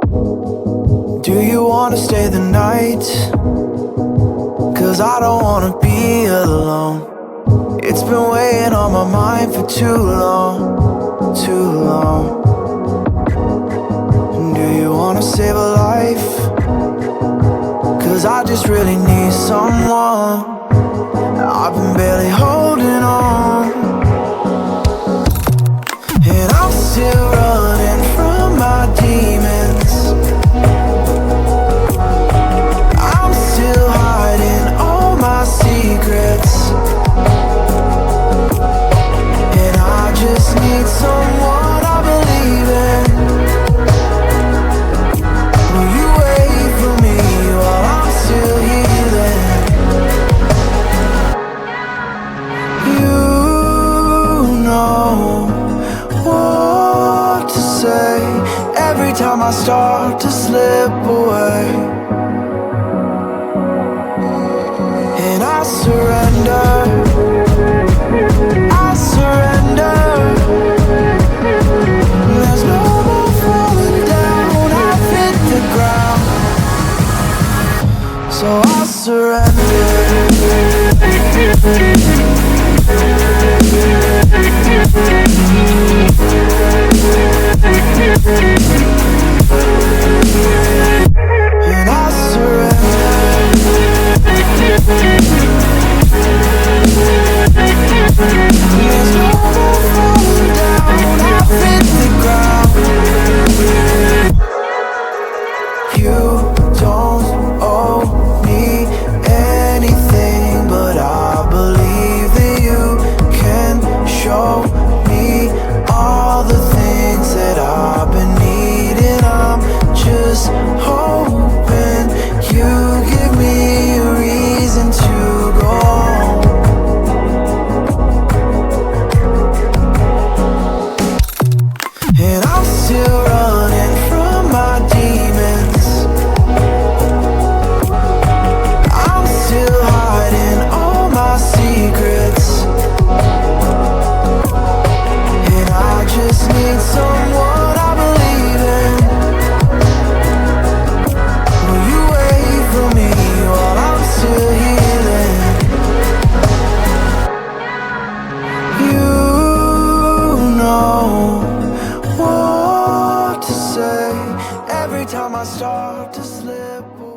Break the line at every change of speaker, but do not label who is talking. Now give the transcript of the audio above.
Do you wanna stay the night? 'Cause I don't wanna be alone. It's been weighing on my mind for too long, too long. Do you wanna save a life? 'Cause I just really need someone. I've been barely holding on, and I'm still running from my demons. I'm still hiding all my secrets, and I just need someone I believe in. Will you wait for me while I'm still healing? You know what to say every time I start to slip away, and I surrender, I surrender. There's no more falling down, I've hit the ground, so I surrender. And I surrender. There's no more falling down, I've hit the ground. You don't owe me anything, but I believe that you can show me all the things that I've been needing. I'm just hoping you give me a reason to go on. And I'm still running from my demons. I'm still hiding all my secrets, and I just need someone I believe in. Will you wait for me while I'm still healing? You know what to say every time I start to slip away.